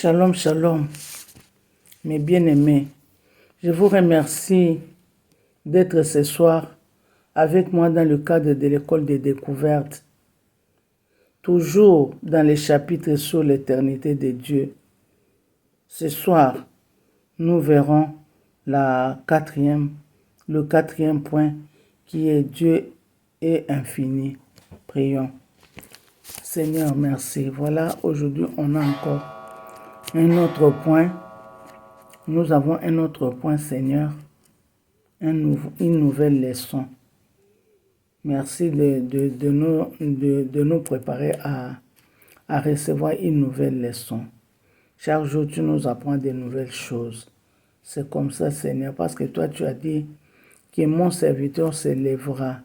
Shalom, shalom, mes bien-aimés. Je vous remercie d'être ce soir avec moi dans le cadre de l'école des découvertes, toujours dans les chapitres sur l'éternité de Dieu. Ce soir, nous verrons le quatrième point qui est Dieu est infini. Prions. Seigneur, merci. Voilà, aujourd'hui, on a encore un autre point. Nous avons un autre point, Seigneur, une nouvelle leçon. Merci de nous préparer à recevoir une nouvelle leçon. Chaque jour, tu nous apprends de nouvelles choses. C'est comme ça, Seigneur, parce que toi, tu as dit que mon serviteur se lèvera.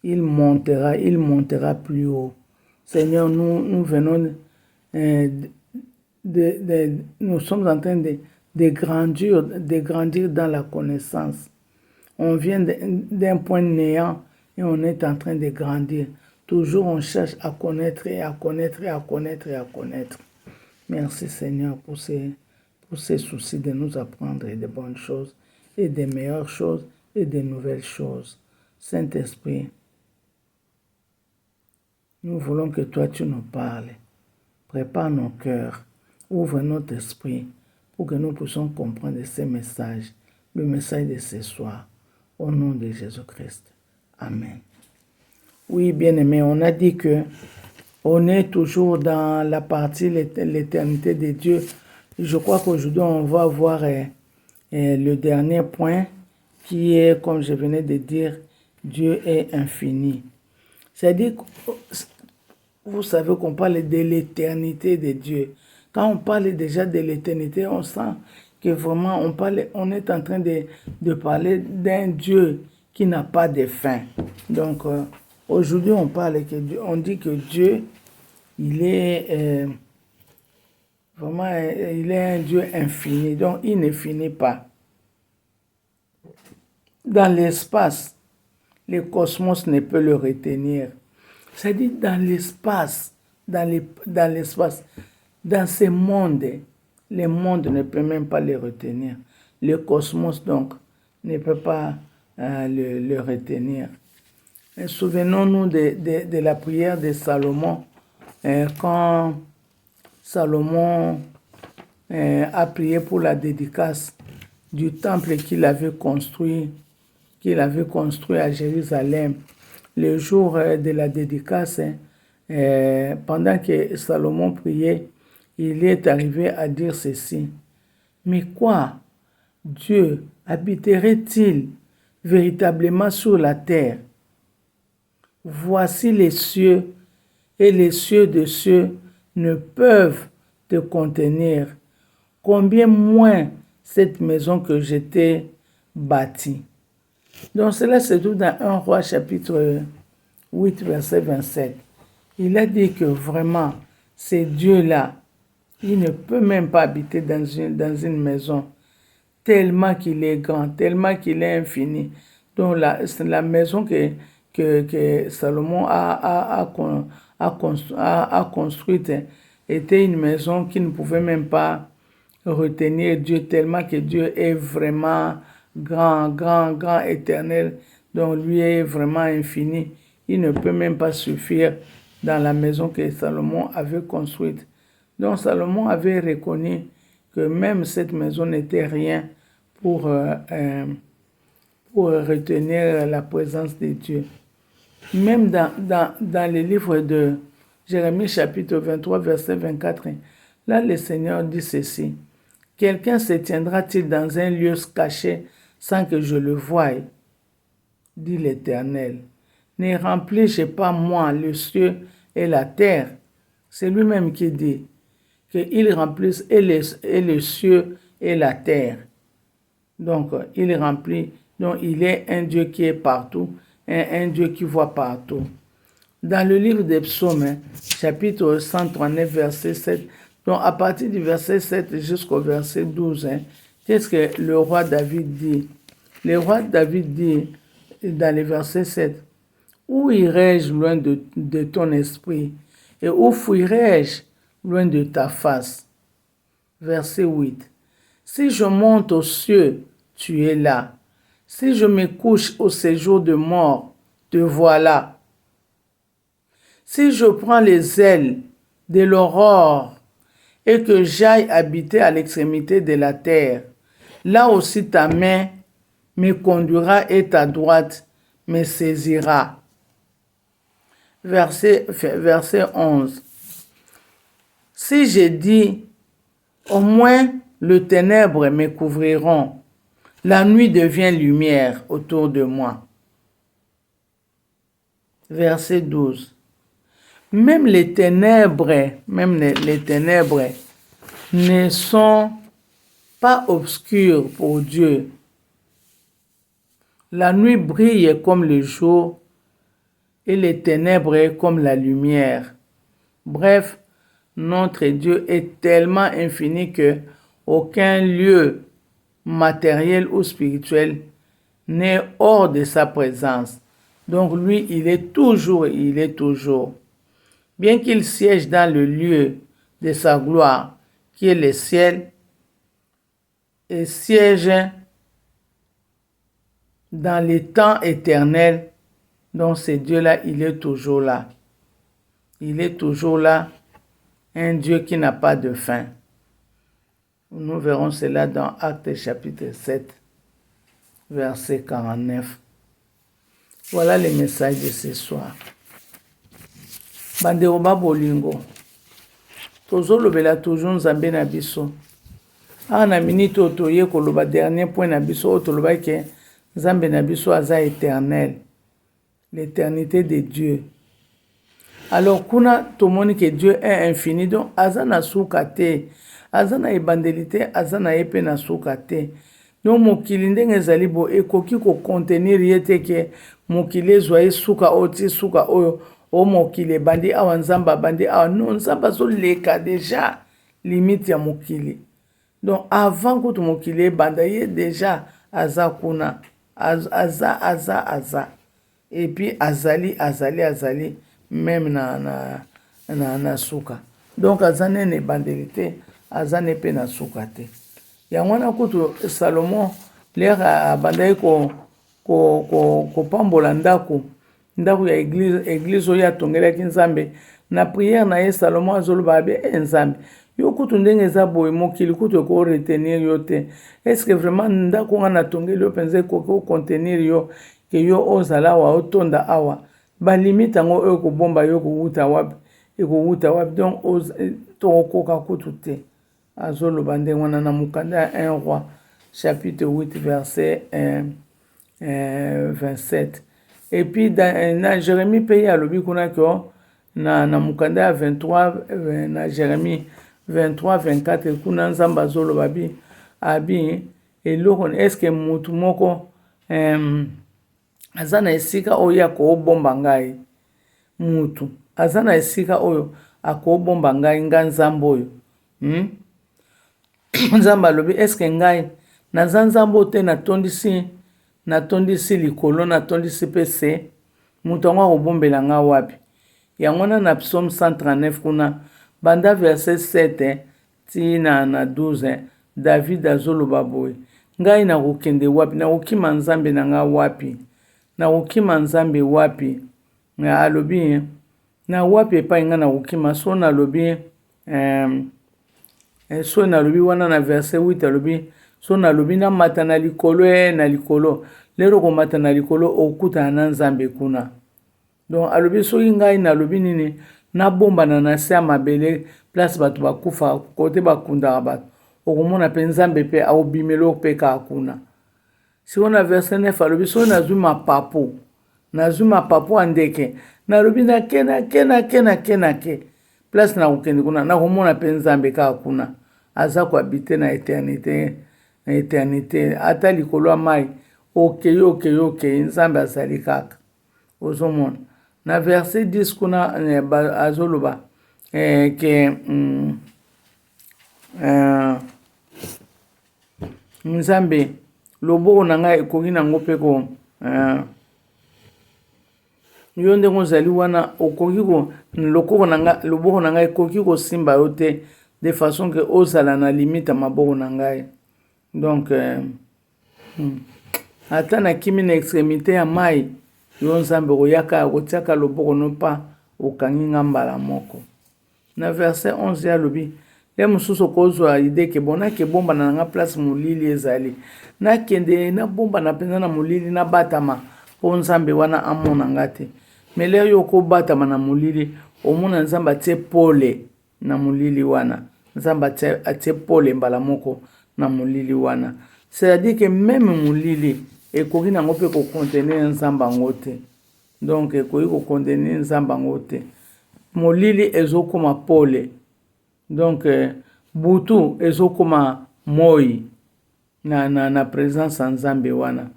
Il montera plus haut. Seigneur, nous venons nous sommes en train de grandir dans la connaissance. On vient d'un point néant et on est en train de grandir. Toujours on cherche à connaître et à connaître et à connaître et à connaître. Merci Seigneur pour ces soucis de nous apprendre de bonnes choses et des meilleures choses et des nouvelles choses. Saint-Esprit, nous voulons que toi tu nous parles. Prépare nos cœurs, ouvre notre esprit pour que nous puissions comprendre ces messages, le message de ce soir, au nom de Jésus-Christ. Amen. Oui, bien-aimés, on a dit que on est toujours dans la partie l'éternité de Dieu. Je crois qu'aujourd'hui, on va voir le dernier point qui est, comme je venais de dire, Dieu est infini. C'est-à-dire, vous savez qu'on parle de l'éternité de Dieu. Quand on parle déjà de l'éternité, on sent que vraiment on est en train de parler d'un Dieu qui n'a pas de fin. Donc, aujourd'hui, on dit que Dieu, il est vraiment, il est un Dieu infini. Donc, il ne finit pas. Dans l'espace, le cosmos ne peut le retenir. C'est-à-dire dans l'espace, dans ce monde, le monde ne peut même pas le retenir. Le cosmos, donc, ne peut pas le retenir. Souvenons-nous de la prière de Salomon, quand Salomon a prié pour la dédicace du temple qu'il avait construit à Jérusalem. Le jour de la dédicace, pendant que Salomon priait, il est arrivé à dire ceci. Mais quoi? Dieu habiterait-il véritablement sur la terre? Voici les cieux, et les cieux de cieux ne peuvent te contenir. Combien moins cette maison que je t'ai bâtie. Donc cela se trouve dans 1 Roi chapitre 8 verset 27. Il a dit que vraiment, c'est Dieu-là, il ne peut même pas habiter dans une maison, tellement qu'il est grand, tellement qu'il est infini. Donc la maison que Salomon a construite était une maison qui ne pouvait même pas retenir Dieu, tellement que Dieu est vraiment grand, éternel. Donc lui est vraiment infini. Il ne peut même pas suffire dans la maison que Salomon avait construite. Donc Salomon avait reconnu que même cette maison n'était rien pour retenir la présence de Dieu. Même dans le livre de Jérémie chapitre 23 verset 24, là le Seigneur dit ceci. Quelqu'un se tiendra-t-il dans un lieu caché sans que je le voie, dit l'Éternel. Ne remplis-je pas moi le ciel et la terre? C'est lui-même qui dit qu'il remplisse et le ciel et la terre. Donc, il remplit. Donc, il est un Dieu qui est partout, un Dieu qui voit partout. Dans le livre des Psaumes, chapitre 139, verset 7, donc à partir du verset 7 jusqu'au verset 12, qu'est-ce que le roi David dit? Le roi David dit dans le verset 7, « Où irai-je loin de ton esprit et où fuirai-je loin de ta face? Verset 8. Si je monte aux cieux, tu es là. Si je me couche au séjour de mort, te voilà. Si je prends les ailes de l'aurore et que j'aille habiter à l'extrémité de la terre, là aussi ta main me conduira et ta droite me saisira. Verset 11. Si j'ai dit, au moins le ténèbre me couvriront, la nuit devient lumière autour de moi. Verset 12. Même les ténèbres ne sont pas obscures pour Dieu. La nuit brille comme le jour et les ténèbres comme la lumière. Bref, notre Dieu est tellement infini que aucun lieu matériel ou spirituel n'est hors de sa présence. Donc lui, il est toujours. Bien qu'il siège dans le lieu de sa gloire, qui est le ciel, et siège dans les temps éternels, donc ce Dieu-là, il est toujours là. Il est toujours là, un Dieu qui n'a pas de fin. Nous verrons cela dans Actes chapitre 7, verset 49. Voilà le message de ce soir. Bandeko babolingo, tozolobela toujours nzambe na biso. Na minute oyo toye koloba dernier point na biso oyo tolobaki ke nzambe na biso aza éternel, l'éternité de Dieu. Alors kuna tomoni que Dieu est infini, donc aza na suka te, aza na ebandeli te, aza na ye mpe na suka te. Donc mokili ndenge ezali bo ekoki kocontenir ye te ke mokili ezwa ye suka oyo ti suka oyo o mokili ebandi awa nzambe abandi awa. Non, nzambe azoleka deja limite ya mokili. Donc avant kutu mokili ebanda ye deja aza kuna, aza et puis azali même na suka. Donc aza nene ebandeli te, aza ne mpe na suka te. Yango wana kutu Salomon lere abandaki kopambola ndako ya église oyo atongelaki nzambe. Na prière na ye Salomon azoloba abe nzambe yo kutu ndenge eza boye mokili kutu eko retenir yo te. Est-ce que vraiment ndako nga natongeli yo mpenza ekoki ocontenir yo ke yo ozala awa otonda awa? Balimite yango oyo ekobomba yo ekowuta wapi? Donc tokokoka kutu te. Azoloba ndenge wana na mokanda ya 1 Roi chapitre 8 verset 27. Et puis na Jérémie mpe ye alobi kuna kio na mokanda ya 23 na Jérémie 23-24 kuna nzambe azoloba abi eloko eske mutu moko aza na esika oyo akobomba ngai? Mutu aza na esika oyo akobomba ngai nga nzambe oyo? Nzambe alobi eske ngai naza nzambe te natondisi likolo, natondisi mpe se? Mutu yango akobombela nga wapi? Yango na Psaume 139 kuna banda verset 7 ti na 12 David azoloba boye, ngai nakokende wapi? Nakokima nzambe na nga wapi? Nakokima nzambe wapi? Alobi na wapi epai nga nakokima? So nalobi wana na verset 8 alobi so nalobi namata na likolo na likolo. Lero komata na likolo okutana na nzambe kuna. Donc alobi soki ngai nalobi nini nabombana na se ya mabele place bato bakufa kote bakundaka bato, okomona mpe nzambe mpe aobimela mpe kaka kuna. Siko na verset 9 alobi soki nazwi mapapu ya ndeke nalobi nake place na kokende kuna nakomona mpe nzambe kaka kuna. Aza kohabite na eternité ata likolo ya mai okei nzambe azali kaka. Ozomona na verset 10 kuna azoloba ke nzambe loboko na ngai ekoki nango mpe yo ndenge ozali wana okoki loboko na ngai ekoki kosimba yo te de façon que ozala na limite ya maboko na ngai. Donc ata nakimi na extrémité ya mai, yo nzambe oyaka ya kotiaka loboko no mpa okangi nga mbala moko. Na verset 11 ya lobi le mosusu okozwa ide ke bon nakebombana na nga place molili ezali, nakende nabombana mpenza na molili nabatama mpo nzambe wana amona nga te. Me lelo yo okobatama na molili omona nzambe atie pole na molili wana, nzambe atie pole mbala moko na molili wana. C'est-à-dire que même molili ekoki nango mpe kocontenir nzambe yango te. Donc ekoki kocontenir nzambe yango te. Molili ezokoma pole. Donc butu ezokoma moi na présence ya nzambe wana.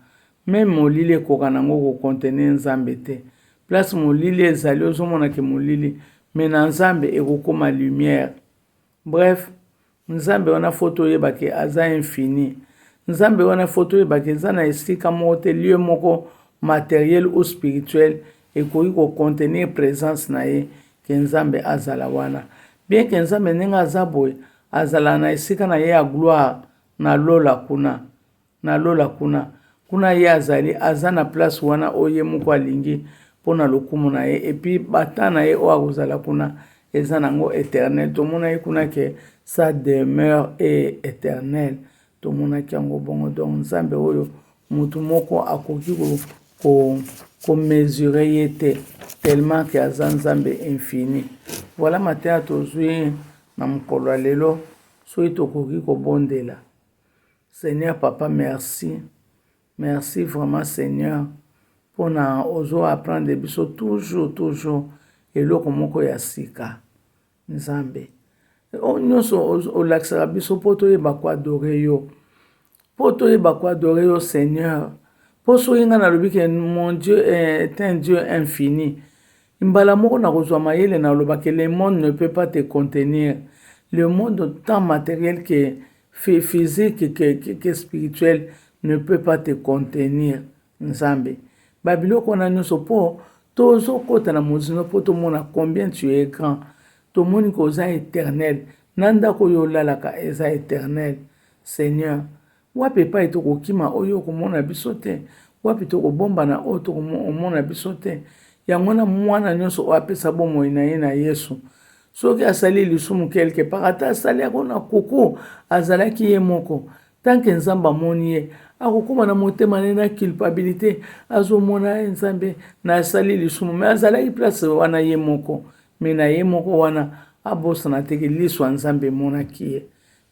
Même molili ekoka nango kocontenir nzambe te. Place molili ezali ozomona ke molili, mais na nzambe ekokoma lumière. Bref, nzambe wana foto oyeba ke aza infini. Nzambe wana foto oyeba ke eza na esika moko te, lieu moko matériel ou spirituel ekoki kocontenir présence na ye ke nzambe azala wana. Bien ke nzambe ndenge aza boye azala na esika na ye ya gloire na lola kuna. Na lola kuna. Kuna ye azali aza na place wana oye moko alingi mpona lokumu na ye. Epi bata na ye oyo akozala kuna eza nango éternel. Tomona ye kuna ke sa demeure est éternelle. Tomonaki yango bongo. Donc nzambe oyo mutu moko akoki komesure ye te tellement ke aza nzambe infini. Voilà mateya tozwi na mokolo ya lelo soki tokoki kobondela. Seigneur Papa, merci. Merci vraiment Seigneur mpona ozo apprendre biso toujours eloko moko ya sika nzambe. Nyonso olakisaka biso mpo toyeba koadore yo, mpo toyeba koadore yo Seigneur. Mpo soki nga nalobi ke mon Dieu est un Dieu infini, mbala moko nakozwa mayele naloba ke le monde ne peut pas te contenir. Le monde tant matériel que physique que spirituel ne peut pas te contenir nzambe. Babiloko na nyonso mpo tozokota na mozino mpo tomona combien tu es grand. Tomoni koza éternel. Na ndako oyo olalaka eza éternel. Seigneur, wapi epai tokokima oyo okomona biso te, wapi tokobombana oyo tokomona biso te. Yango na mwana nyonso oyo apesa bomoi na ye na Yesu. Soki asali lisumu quelque part ata asali yango na kuku azalaki ye moko. Tanke nzambe amoni ye akokoma na motema ne na culpabilité azomona nzambe na asali lisumu, me azalaki place wana ye moko. Me na ye moko wana abosana teke liso ya nzambe emonaki ye.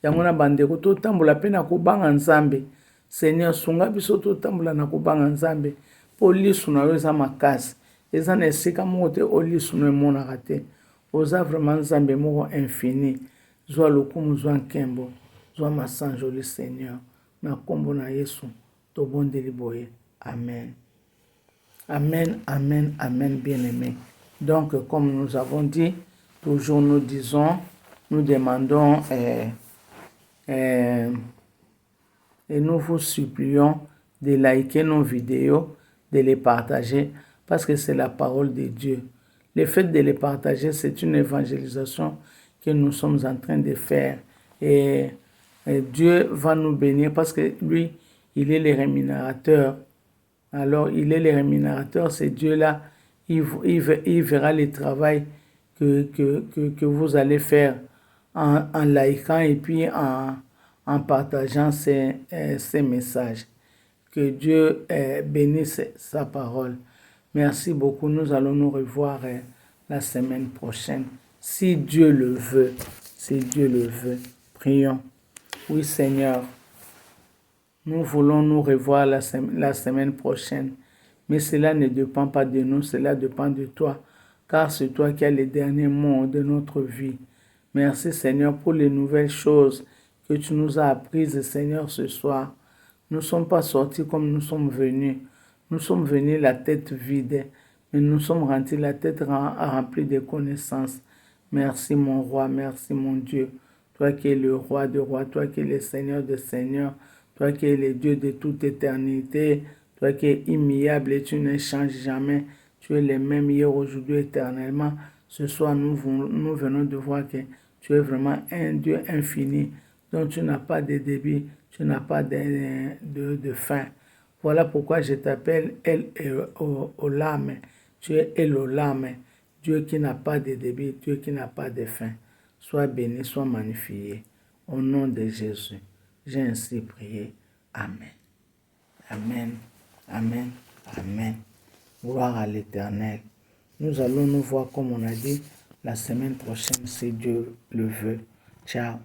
Yango na bandeko totambola mpe na kobanga nzambe. Seigneur, sunga biso totambola na kobanga nzambe mpo liso na yo eza makasi. Eza na esika moko te o liso no emonaka te. Oza vraiment nzambe moko infini. Zwa lokumu, zwa nkembo, zwa masanjoli Seigneur. Na kombo na Yesu tobondeli boye. Amen. Amen, amen, amen, bien-aimé. Donc, comme nous avons dit, toujours nous disons, nous demandons et nous vous supplions de liker nos vidéos, de les partager, parce que c'est la parole de Dieu. Le fait de les partager, c'est une évangélisation que nous sommes en train de faire. Et Dieu va nous bénir parce que lui, il est le rémunérateur. Alors, il est le rémunérateur, c'est Dieu-là. Il verra le travail que vous allez faire en likant et puis en partageant ces messages. Que Dieu bénisse sa parole. Merci beaucoup. Nous allons nous revoir la semaine prochaine. Si Dieu le veut. Si Dieu le veut. Prions. Oui, Seigneur. Nous voulons nous revoir la semaine prochaine. Mais cela ne dépend pas de nous, cela dépend de toi. Car c'est toi qui as les derniers mots de notre vie. Merci, Seigneur, pour les nouvelles choses que tu nous as apprises, Seigneur, ce soir. Nous ne sommes pas sortis comme nous sommes venus. Nous sommes venus la tête vide, mais nous sommes rentrés la tête remplie de connaissances. Merci, mon roi, merci, mon Dieu. Toi qui es le roi de rois, toi qui es le Seigneur de seigneurs, toi qui es le Dieu de toute éternité, toi qui es immuable et tu ne changes jamais. Tu es le même hier, aujourd'hui, éternellement. Ce soir, nous venons de voir que Tu es vraiment un Dieu infini, dont tu n'as pas de début, tu n'as pas de fin. Voilà pourquoi je t'appelle El Olam. Tu es El Olam, Dieu qui n'a pas de début, Dieu qui n'a pas de fin. Sois béni, sois magnifié. Au nom de Jésus, j'ai ainsi prié. Amen. Amen. Amen. Amen. Gloire à l'Éternel. Nous allons nous voir, comme on a dit, la semaine prochaine, si Dieu le veut. Ciao.